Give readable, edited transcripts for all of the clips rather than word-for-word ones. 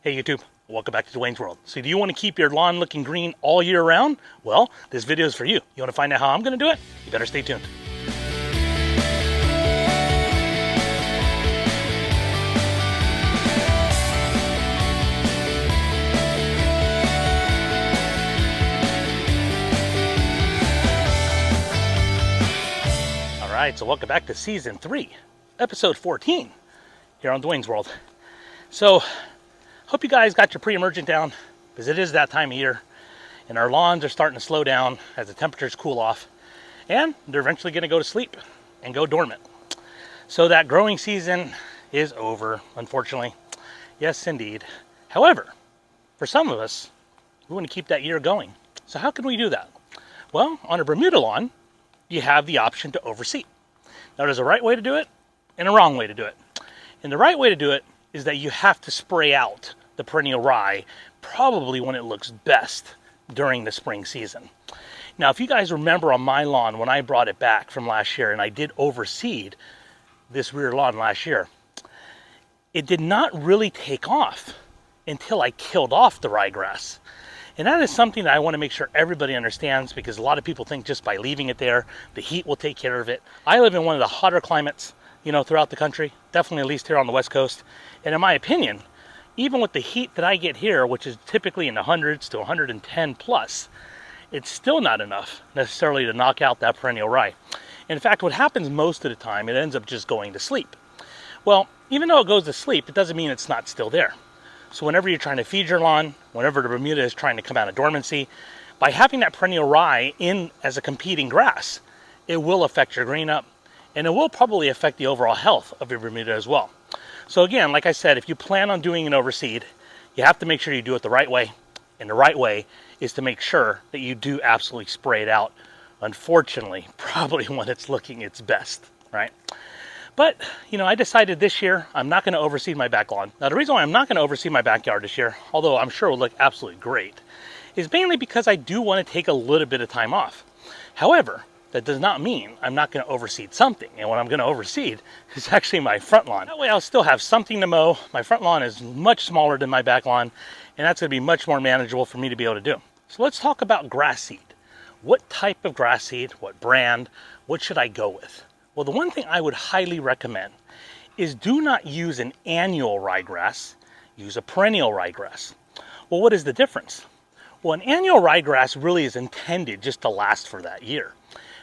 Hey YouTube, welcome back to Dwayne's World. So do you want to keep your lawn looking green all year round? Well, this video is for you. You want to find out how I'm going to do it? You better stay tuned. Alright, so welcome back to Season 3, Episode 14, here on Dwayne's World. So, hope you guys got your pre-emergent down, because it is that time of year, and our lawns are starting to slow down as the temperatures cool off, and they're eventually going to go to sleep and go dormant. So that growing season is over, unfortunately. Yes, indeed. However, for some of us, we want to keep that year going. So how can we do that? Well, on a Bermuda lawn, you have the option to overseed. Now, there's a right way to do it and a wrong way to do it. And the right way to do it is that you have to spray out the perennial rye probably when it looks best during the spring season. Now, if you guys remember on my lawn when I brought it back from last year and I did overseed this rear lawn last year, it did not really take off until I killed off the ryegrass. And that is something that I want to make sure everybody understands, because a lot of people think just by leaving it there, the heat will take care of it. I live in one of the hotter climates, throughout the country, definitely at least here on the West Coast. And in my opinion, even with the heat that I get here, which is typically in the hundreds to 110 plus, it's still not enough necessarily to knock out that perennial rye. In fact, what happens most of the time, it ends up just going to sleep. Well, even though it goes to sleep, it doesn't mean it's not still there. So whenever you're trying to feed your lawn, whenever the Bermuda is trying to come out of dormancy, by having that perennial rye in as a competing grass, it will affect your green up, and it will probably affect the overall health of your Bermuda as well. So again, like I said, if you plan on doing an overseed, you have to make sure you do it the right way. And the right way is to make sure that you do absolutely spray it out. Unfortunately, probably when it's looking its best, right? But, I decided this year I'm not going to overseed my back lawn. Now, the reason why I'm not going to overseed my backyard this year, although I'm sure it will look absolutely great, is mainly because I do want to take a little bit of time off. However, that does not mean I'm not going to overseed something. And what I'm going to overseed is actually my front lawn. That way I'll still have something to mow. My front lawn is much smaller than my back lawn, and that's going to be much more manageable for me to be able to do. So let's talk about grass seed. What type of grass seed, what brand, what should I go with? Well, the one thing I would highly recommend is do not use an annual ryegrass, use a perennial ryegrass. Well, what is the difference? Well, an annual ryegrass really is intended just to last for that year.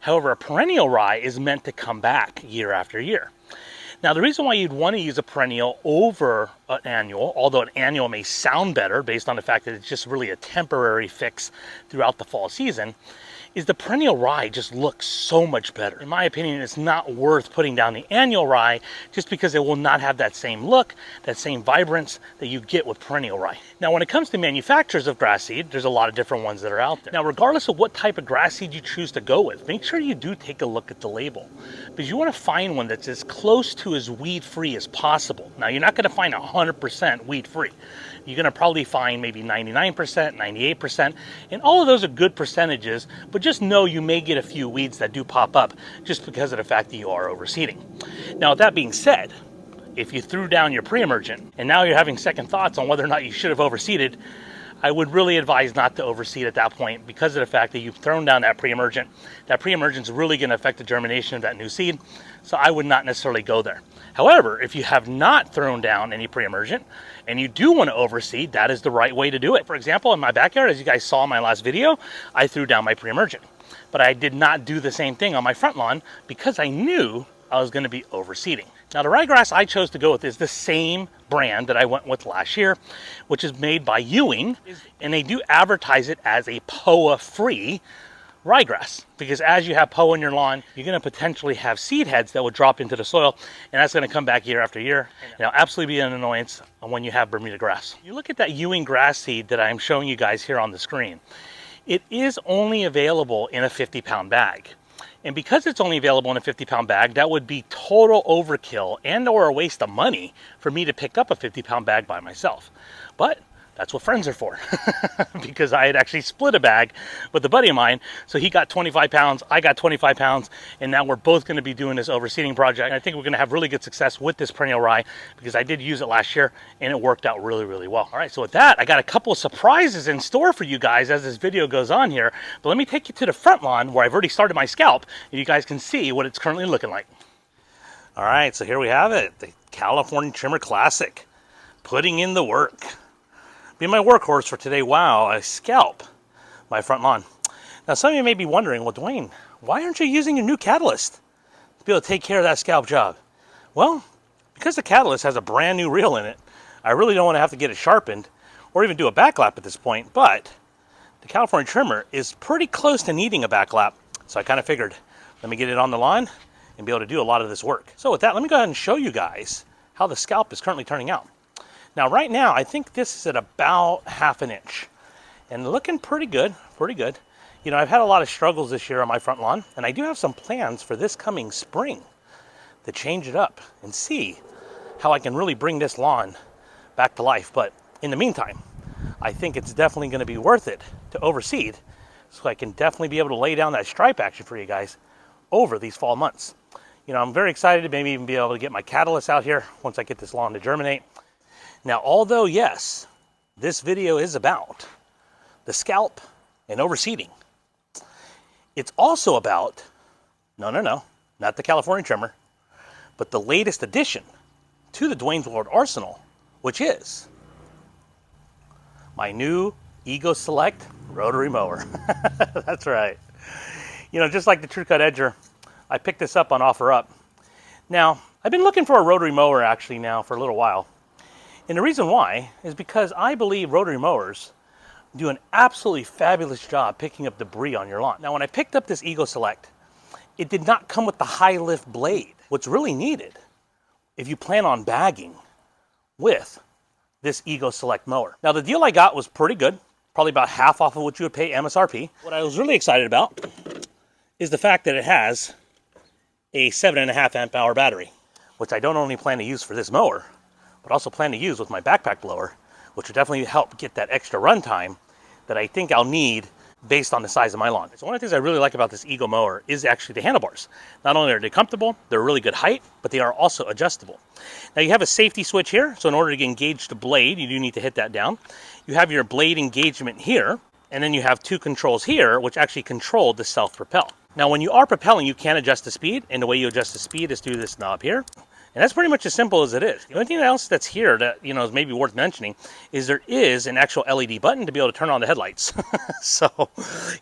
However, a perennial rye is meant to come back year after year. Now, the reason why you'd want to use a perennial over an annual, although an annual may sound better based on the fact that it's just really a temporary fix throughout the fall season, is the perennial rye just looks so much better. In my opinion, it's not worth putting down the annual rye just because it will not have that same look, that same vibrance that you get with perennial rye. Now, when it comes to manufacturers of grass seed, there's a lot of different ones that are out there. Now, regardless of what type of grass seed you choose to go with, make sure you do take a look at the label, because you want to find one that's as close to as weed-free as possible. Now, you're not going to find 100% weed-free. You're going to probably find maybe 99%, 98%, and all of those are good percentages, but just know you may get a few weeds that do pop up just because of the fact that you are overseeding. Now, with that being said, if you threw down your pre-emergent and now you're having second thoughts on whether or not you should have overseeded, I would really advise not to overseed at that point because of the fact that you've thrown down that pre-emergent. That pre-emergent is really going to affect the germination of that new seed, so I would not necessarily go there. However, if you have not thrown down any pre-emergent and you do want to overseed, that is the right way to do it. For example, in my backyard, as you guys saw in my last video, I threw down my pre-emergent. But I did not do the same thing on my front lawn because I knew I was going to be overseeding. Now, the ryegrass I chose to go with is the same brand that I went with last year, which is made by Ewing, and they do advertise it as a POA-free ryegrass, because as you have POA in your lawn, you're going to potentially have seed heads that will drop into the soil, and that's going to come back year after year, and it'll absolutely be an annoyance when you have Bermuda grass. You look at that Ewing grass seed that I'm showing you guys here on the screen. It is only available in a 50-pound bag. And because it's only available in a 50-pound bag, that would be total overkill and or a waste of money for me to pick up a 50-pound bag by myself. But That's what friends are for. Because I had actually split a bag with a buddy of mine. So he got 25 pounds, I got 25 pounds, and now we're both going to be doing this overseeding project. And I think we're going to have really good success with this perennial rye because I did use it last year and it worked out really, really well. All right, so with that, I got a couple of surprises in store for you guys as this video goes on here. But let me take you to the front lawn where I've already started my scalp and you guys can see what it's currently looking like. All right, so here we have it, the California Trimmer Classic, putting in the work. Be my workhorse for today. Wow, I scalp my front lawn. Now some of you may be wondering, well, Dwayne, why aren't you using your new catalyst to be able to take care of that scalp job? Well, because the catalyst has a brand new reel in it, I really don't want to have to get it sharpened or even do a back lap at this point, but the California Trimmer is pretty close to needing a back lap. So I kind of figured, let me get it on the lawn and be able to do a lot of this work. So with that, let me go ahead and show you guys how the scalp is currently turning out. Now, right now, I think this is at about 1/2 inch and looking pretty good, pretty good. You know, I've had a lot of struggles this year on my front lawn, and I do have some plans for this coming spring to change it up and see how I can really bring this lawn back to life. But in the meantime, I think it's definitely going to be worth it to overseed so I can definitely be able to lay down that stripe action for you guys over these fall months. You know, I'm very excited to maybe even be able to get my catalyst out here once I get this lawn to germinate. Now, although, yes, this video is about the scalp and overseeding, it's also about, no, not the California Trimmer, but the latest addition to the Dwayne's World arsenal, which is my new Ego Select rotary mower. That's right. You know, just like the TrueCut Edger, I picked this up on OfferUp. Now, I've been looking for a rotary mower actually now for a little while. And the reason why is because I believe rotary mowers do an absolutely fabulous job picking up debris on your lawn. Now, when I picked up this Ego Select, it did not come with the high lift blade. What's really needed if you plan on bagging with this Ego Select mower. Now, the deal I got was pretty good, probably about half off of what you would pay MSRP. What I was really excited about is the fact that it has a 7.5 amp hour battery, which I don't only plan to use for this mower, but also plan to use with my backpack blower, which will definitely help get that extra run time that I think I'll need based on the size of my lawn. So one of the things I really like about this Ego mower is actually the handlebars. Not only are they comfortable, they're a really good height, but they are also adjustable. Now you have a safety switch here, so in order to engage the blade, you do need to hit that down. You have your blade engagement here, and then you have 2 controls here, which actually control the self-propel. Now when you are propelling, you can adjust the speed, and the way you adjust the speed is through this knob here. And that's pretty much as simple as it is. The only thing else that's here that, you know, is maybe worth mentioning is there is an actual LED button to be able to turn on the headlights. So,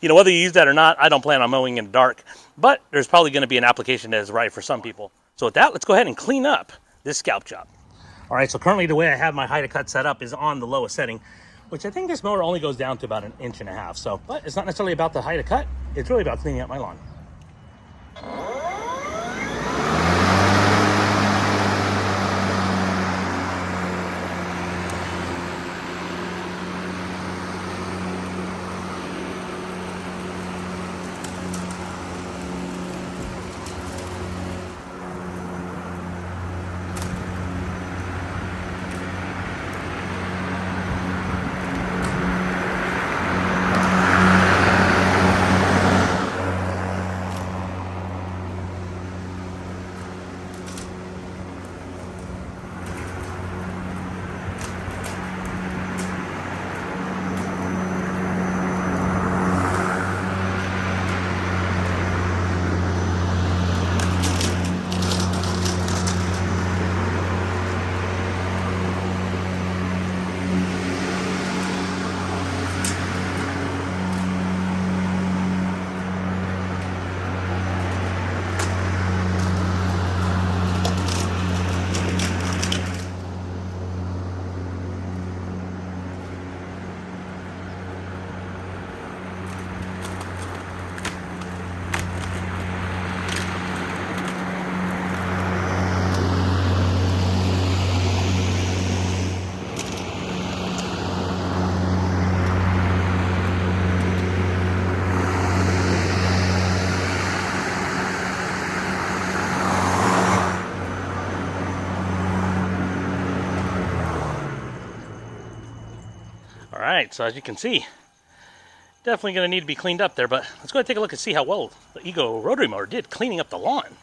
you know, whether you use that or not, I don't plan on mowing in the dark, but there's probably going to be an application that is right for some people. So with that, let's go ahead and clean up this scalp job. All right, so currently the way I have my height of cut set up is on the lowest setting, which I think this mower only goes down to about 1.5 inches. So, but it's not necessarily about the height of cut. It's really about cleaning up my lawn. All right, so as you can see, definitely going to need to be cleaned up there, but let's go ahead and take a look and see how well the E-GO rotary mower did cleaning up the lawn.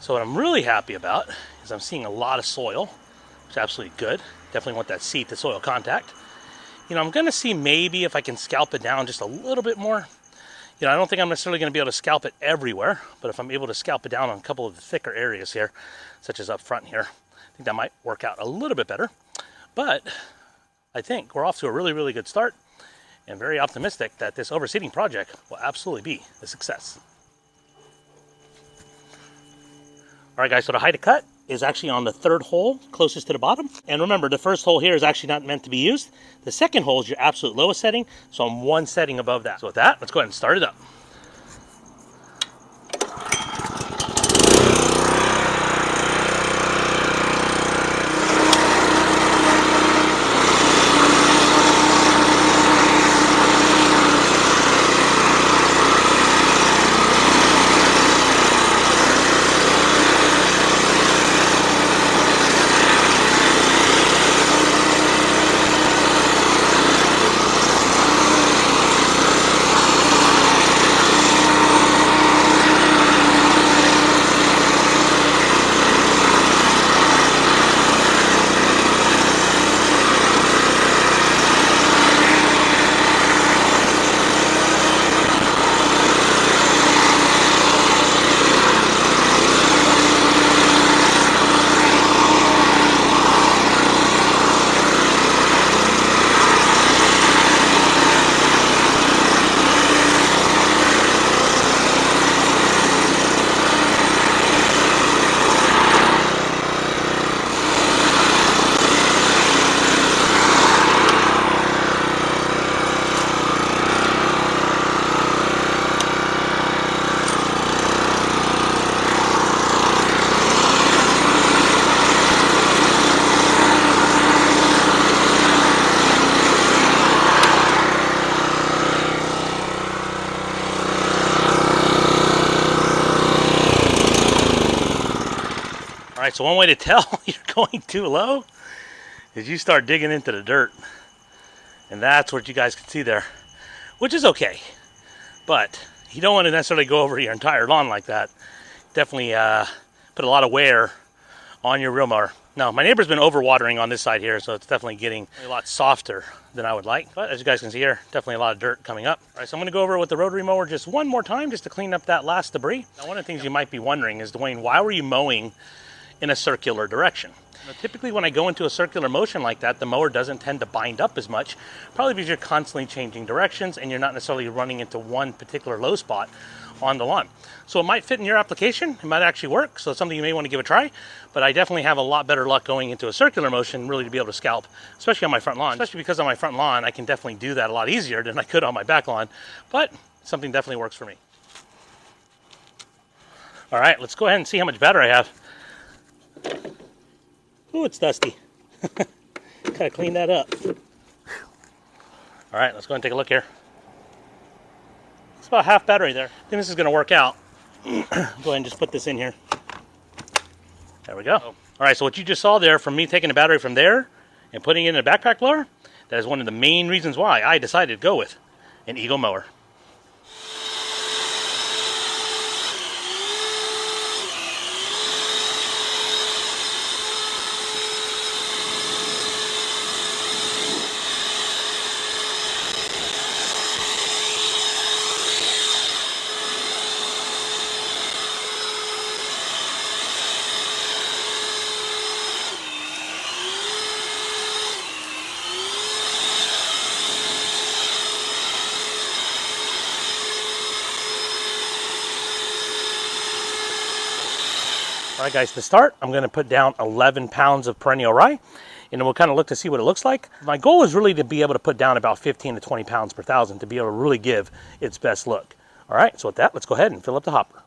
So what I'm really happy about is I'm seeing a lot of soil, which is absolutely good. Definitely want that seed to soil contact. You know, I'm going to see maybe if I can scalp it down just a little bit more. You know, I don't think I'm necessarily going to be able to scalp it everywhere, but if I'm able to scalp it down on a couple of the thicker areas here, such as up front here, I think that might work out a little bit better. But I think we're off to a really, really good start and very optimistic that this overseeding project will absolutely be a success. All right, guys, so the height of cut is actually on the third hole closest to the bottom. And remember, the first hole here is actually not meant to be used. The second hole is your absolute lowest setting, so I'm one setting above that. So with that, let's go ahead and start it up. All right, so one way to tell you're going too low is you start digging into the dirt. And that's what you guys can see there, which is okay. But you don't want to necessarily go over your entire lawn like that. Definitely put a lot of wear on your reel mower. Now, my neighbor's been overwatering on this side here, so it's definitely getting a lot softer than I would like. But as you guys can see here, definitely a lot of dirt coming up. All right, so I'm gonna go over with the rotary mower just one more time just to clean up that last debris. Now, one of the things you might be wondering is, Dwayne, why were you mowing in a circular direction? Now, typically when I go into a circular motion like that, the mower doesn't tend to bind up as much, probably because you're constantly changing directions and you're not necessarily running into one particular low spot on the lawn. So it might fit in your application, it might actually work, so it's something you may want to give a try, but I definitely have a lot better luck going into a circular motion really to be able to scalp, especially on my front lawn. Especially because on my front lawn, I can definitely do that a lot easier than I could on my back lawn, but something definitely works for me. All right, let's go ahead and see how much batter I have. Ooh, it's dusty. Gotta clean that up. All right, let's go ahead and take a look here. It's about half battery there. I think this is gonna work out. Go ahead and just put this in here. There we go. All right, so what you just saw there from me taking the battery from there and putting it in a backpack blower, that is one of the main reasons why I decided to go with an E-GO mower. All right, guys, to start, I'm going to put down 11 pounds of perennial rye, and then we'll kind of look to see what it looks like. My goal is really to be able to put down about 15 to 20 pounds per thousand to be able to really give its best look. All right, so with that, let's go ahead and fill up the hopper.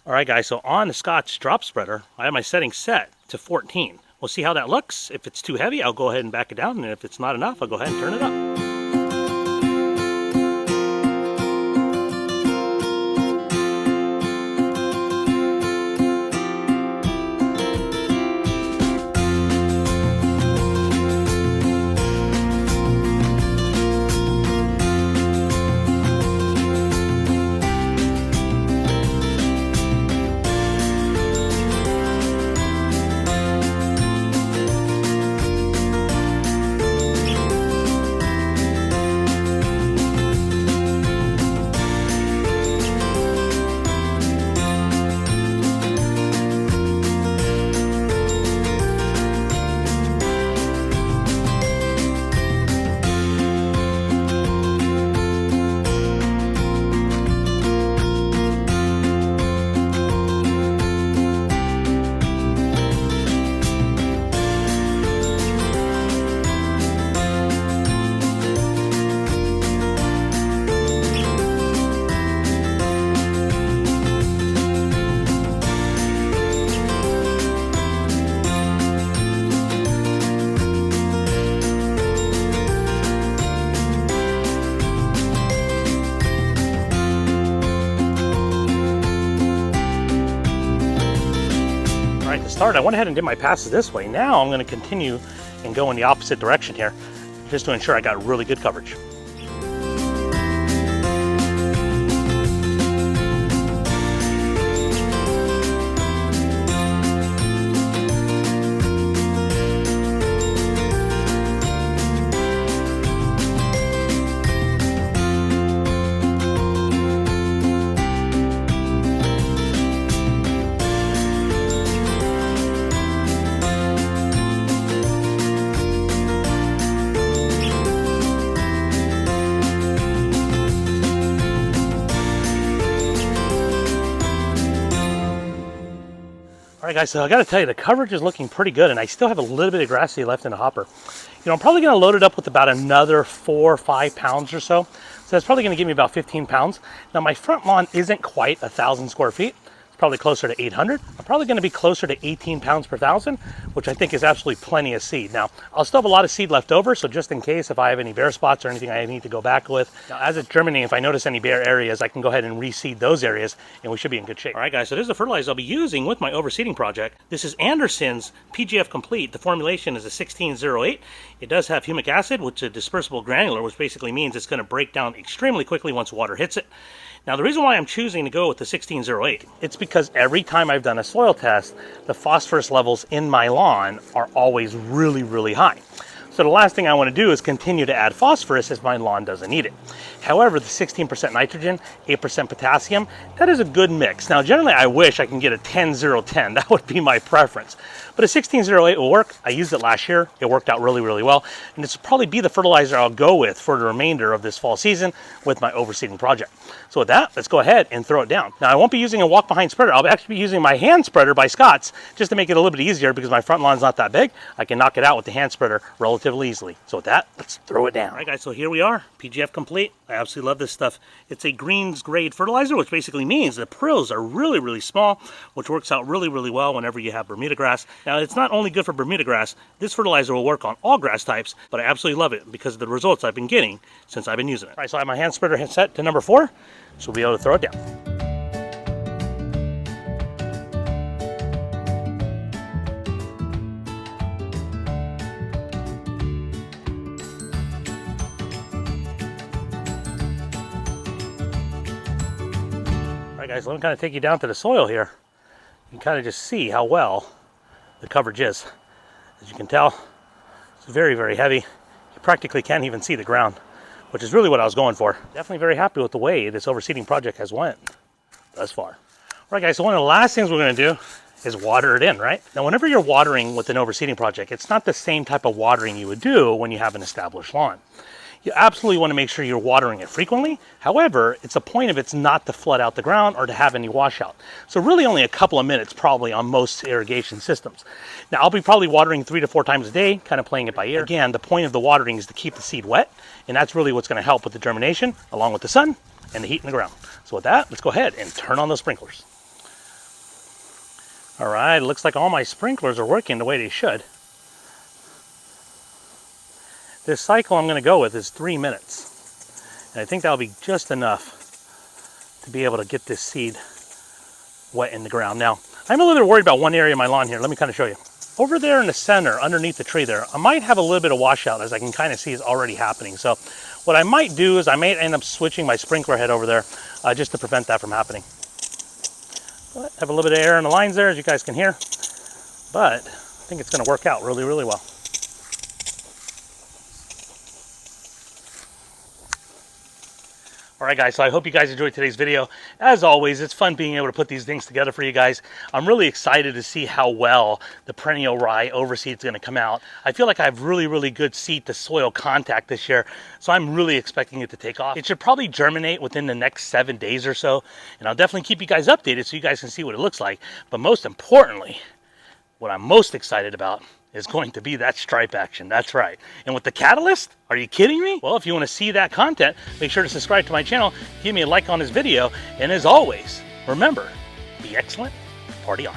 All right, guys, so on the Scotch drop spreader, I have my setting set to 14. We'll see how that looks. If it's too heavy, I'll go ahead and back it down, and if it's not enough, I'll go ahead and turn it up. All right, to start, I went ahead and did my passes this way. Now I'm going to continue and go in the opposite direction here, just to ensure I got really good coverage. All right, guys, so I got to tell you, the coverage is looking pretty good, and I still have a little bit of grass seed left in the hopper. You know, I'm probably going to load it up with about another 4 or 5 pounds or so. So that's probably going to give me about 15 pounds. Now, my front lawn isn't quite 1,000 square feet. It's probably closer to 800. I'm probably going to be closer to 18 pounds per thousand, which I think is absolutely plenty of seed. Now, I'll still have a lot of seed left over, so just in case if I have any bare spots or anything I need to go back with. Now, as it's germinating, if I notice any bare areas, I can go ahead and reseed those areas, and we should be in good shape. All right, guys, so this is the fertilizer I'll be using with my overseeding project. This is Anderson's PGF Complete. The formulation is a 1608. It does have humic acid, which is a dispersible granular, which basically means it's going to break down extremely quickly once water hits it. Now, the reason why I'm choosing to go with the 1608, it's because every time I've done a soil test, the phosphorus levels in my lawn are always really, really high. So the last thing I want to do is continue to add phosphorus if my lawn doesn't need it. However, the 16% nitrogen, 8% potassium, that is a good mix. Now, generally, I wish I can get a 10-0-10. That would be my preference. But a 1608 will work. I used it last year. It worked out really, really well. And this will probably be the fertilizer I'll go with for the remainder of this fall season with my overseeding project. So with that, let's go ahead and throw it down. Now, I won't be using a walk-behind spreader. I'll actually be using my hand spreader by Scott's just to make it a little bit easier because my front lawn's not that big. I can knock it out with the hand spreader relatively easily. So with that, let's throw it down. All right, guys, so here we are, PGF Complete. I absolutely love this stuff. It's a greens grade fertilizer, which basically means the prills are really, really small, which works out really, really well whenever you have Bermuda grass. Now, it's not only good for Bermuda grass. This fertilizer will work on all grass types, but I absolutely love it because of the results I've been getting since I've been using it. All right, so I have my hand spreader set to number 4, so we'll be able to throw it down. All right, guys, let me kind of take you down to the soil here. You can kind of just see how well the coverage is. As you can tell, it's very, very heavy. You practically can't even see the ground, which is really what I was going for. Definitely very happy with the way this overseeding project has went thus far. All right, guys, so one of the last things we're going to do is water it in, right? Now, whenever you're watering with an overseeding project, it's not the same type of watering you would do when you have an established lawn. You absolutely want to make sure you're watering it frequently. However, it's a point of it's not to flood out the ground or to have any washout. So really only a couple of minutes probably on most irrigation systems. Now, I'll be probably watering 3 to 4 times a day, kind of playing it by ear. Again, the point of the watering is to keep the seed wet, and that's really what's going to help with the germination, along with the sun and the heat in the ground. So with that, let's go ahead and turn on those sprinklers. All right, it looks like all my sprinklers are working the way they should. This cycle I'm going to go with is 3 minutes. And I think that'll be just enough to be able to get this seed wet in the ground. Now, I'm a little bit worried about one area of my lawn here. Let me kind of show you. Over there in the center, underneath the tree there, I might have a little bit of washout, as I can kind of see is already happening. So what I might do is I may end up switching my sprinkler head over there just to prevent that from happening. But I have a little bit of air in the lines there, as you guys can hear. But I think it's going to work out really, really well. All right, guys, so I hope you guys enjoyed today's video. As always, it's fun being able to put these things together for you guys. I'm really excited to see how well the Perennial Rye Overseed is going to come out. I feel like I have really, really good seed to soil contact this year, so I'm really expecting it to take off. It should probably germinate within the next 7 days or so, and I'll definitely keep you guys updated so you guys can see what it looks like. But most importantly, what I'm most excited about is going to be that stripe action. That's right. And with the catalyst, are you kidding me? Well, if you want to see that content, make sure to subscribe to my channel, give me a like on this video, and as always, remember, be excellent, party on.